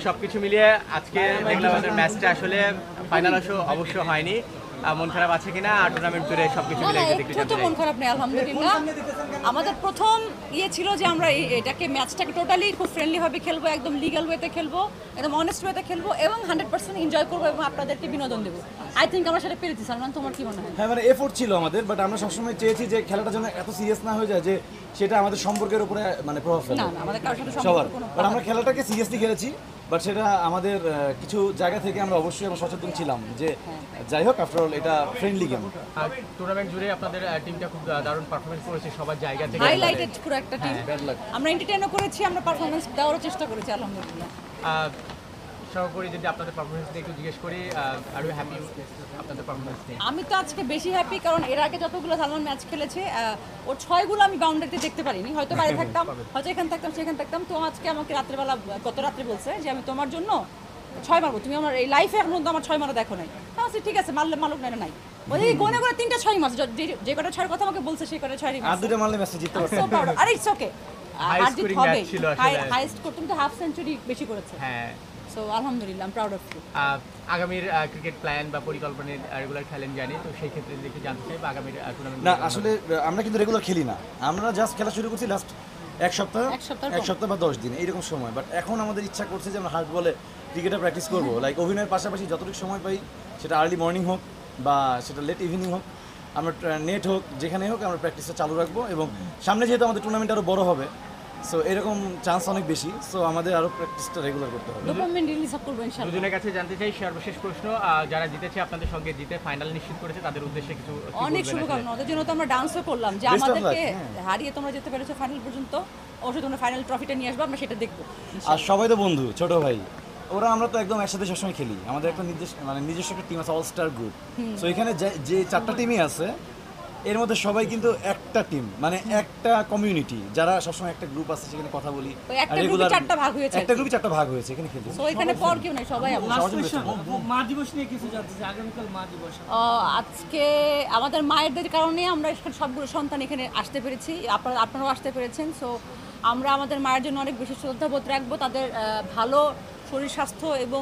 সবকিছু মিলিয়ে আজকে দেখলাম আমাদের ম্যাচটা আসলে ফাইনাল অবশ্য হয়নি। মন খারাপ আছে কিনা টুর্নামেন্ট জুড়ে সবকিছু মিলিয়ে একটু মন খারাপ নেই আলহামদুলিল্লাহ। আমাদের প্রথম ছিল যে আমরা এটাকে ম্যাচটাকে টোটালি খুব ফ্রেন্ডলি ভাবে খেলবো, একদম লিগ্যাল ওয়েতে খেলবো, একদম অনেস্ট ওয়েতে খেলবো এবং 100% এনজয় করবো এবং আপনাদেরকে বিনোদন দেবো। আই থিঙ্ক আমরা সেটা পেরেছি। সালমান, তোমার কি মনে হয়? হ্যাঁ, মানে এফোর্ট ছিল আমাদের, বাট আমরা সবসময় চেয়েছি যে খেলাটা যেন এত সিরিয়াস না হয়ে যায় যে সেটা আমাদের সম্পর্কের উপরে মানে প্রভাব ফেলে। না আমাদের কারোর সাথে সবার, সম্পর্ক কোনো বাট আমরা খেলাটাকে সিরিয়াসলি খেলেছি, বাট সেটা আমাদের কিছু জায়গা থেকে আমরা অবশ্যই আমরা সচেতন ছিলাম যে যাই হোক আফটার অল এটা ফ্রেন্ডলি গেম। টুর্নামেন্ট জুড়ে আপনাদের টিমটা খুব দারুণ পারফরমেন্স করেছে সবার জায়গা থেকে, হাইলাইটেড পুরো একটা টিম। আমরা এন্টারটেইনও করেছি, আমরা পারফরমেন্স দেওয়ার চেষ্টা করেছি আলহামদুলিল্লাহ। সহকরি যদি আপনাদের পারফরমেন্স নিয়ে একটু জিজ্ঞেস করি, আর ইউ হ্যাপি আপনাদের পারফরমেন্স নিয়ে? আমি তো আজকে বেশি হ্যাপি, কারণ এর আগে যতগুলো সালমান ম্যাচ খেলেছে ওর 6গুলো আমি বাউন্ডারিতে দেখতে পারিনি। হয়তো বাইরে থাকতাম, হয়তো এখানে থাকতাম সেখানে থাকতাম। তো আজকে আমাকে রাত্রেবেলা গত রাত্রে বলছে যে আমি তোমার জন্য 6 মারবো, তুমি আমার এই লাইফে এখন পর্যন্ত আমার 6 মারা দেখো নাই। আচ্ছা ঠিক আছে, মারলে মালুক না নাই, ওই গোনে করে 3টা 6 মারছে। যে কটা 6 কথা আমাকে বলছে সেই কটা 6ই মারছে। আর দুটো মারলে ম্যাচটা জিততে পারতাম। So proud. আরে it's okay, high scoring match ছিল আসলে। হাইয়েস্ট করতে তো হাফ সেঞ্চুরি বেশি করেছে। হ্যাঁ, সো আলহামদুলিল্লাহ, I am proud of you. আগামীর ক্রিকেট প্ল্যান বা পরিকল্পনা রেগুলার খেলেন জানি, তো সেই ক্ষেত্রে দেখে জানতে চাই বা আগামীর টুর্নামেন্ট। না, আসলে আমরা কিন্তু রেগুলার খেলি না, আমরা জাস্ট খেলা শুরু করছি লাস্ট এক সপ্তাহ বা 10 দিন এইরকম সময়। বাট এখন আমাদের ইচ্ছা করছে যে আমরা হার্ড বলে ক্রিকেটে প্র্যাকটিস করবো, লাইক অভিনয়ের পাশাপাশি যতটুকু সময় পাই, সেটা আর্লি মর্নিং হোক বা সেটা লেট ইভিনিং হোক, আমরা নেট হোক যেখানে হোক আমরা প্র্যাকটিসটা চালু রাখবো। এবং সামনে যেহেতু আমাদের টুর্নামেন্ট আরও বড় হবে, সো এরকম চান্স অনেক বেশি, সো আমাদের আরও প্র্যাকটিসটা রেগুলার করতে হবে। ডোপামিন রিলিজ করব ইনশাআল্লাহ। দুজনের কাছে জানতে চাই সর্বশেষ প্রশ্ন, যারা জিতেছে আপনাদের সঙ্গে জিতে ফাইনাল নিশ্চিত করেছে তাদের উদ্দেশ্যে কিছু অনেক শুভকামনা। ওদের জন্য তো আমরা ডান্সও করলাম যে আমাদেরকে হারিয়ে তোমরা যেতে পেরেছো ফাইনাল পর্যন্ত। অবশ্যই তোমরা ফাইনাল ট্রফিটা নিয়ে আসবে, আমরা সেটা দেখবো। আর সবাই তো বন্ধু, ছোট ভাই ওরা, আমরা তো একদম একসাথে সবসময় খেলি। আমাদের একটা নিজস্ব একটা টিম আছে, অল স্টার গ্রুপ। সো এখানে যে 4টা টিমই আছে, এর মধ্যে সবাই কিন্তু একটা টিম, মানে একটা কমিউনিটি, যারা সবসময় একটা গ্রুপ আছে সেখানে কথা বলি। একটা গ্রুপে 4টা ভাগ হয়েছে, একটা গ্রুপে 4টা ভাগ হয়েছে এখানে খেলতে। সো এখানে পর কেউ নাই, সবাই আমরা। মা দিবস নিয়ে কিছু জানতে চাই, আগামীকাল মা দিবস। আজকে আমাদের মায়েদের কারণে আমরা সবগুলো সন্তান এখানে আসতে পেরেছি, আপনারাও আসতে পেরেছেন। সো আমরা আমাদের মায়ের জন্য অনেক বেশি শ্রদ্ধাবোধ রাখবো, তাদের ভালো শরীর স্বাস্থ্য এবং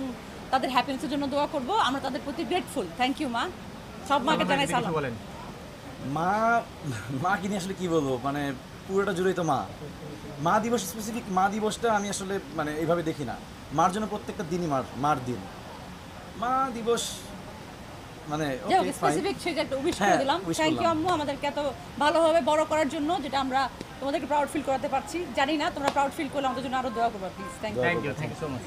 তাদের হ্যাপিনেসের জন্য দোয়া করব। আমরা তাদের প্রতি গ্রেটফুল। থ্যাংক ইউ মা, সব মাকে জানাই সালাম। মা কি নিয়ে আসলে কি বলবো, মানে পুরোটা জুড়েই তো মা দিবস। স্পেসিফিক মা দিবসটা আমি আসলে মানে এইভাবে দেখি না। মার জন্য প্রত্যেকটা দিনই মার দিন। মা দিবস মানে স্পেসিফিক সেটা একটা উইশ করে দিলাম। থ্যাংক ইউ আম্মু, আমাদেরকে এত ভালোভাবে বড় করার জন্য, যেটা আমরা তোমাদেরকে প্রাউড ফিল করাতে পারছি। জানি না তোমরা প্রাউড ফিল করলে আমাদের জন্য আরো দোয়া করবে please. Thank you so much.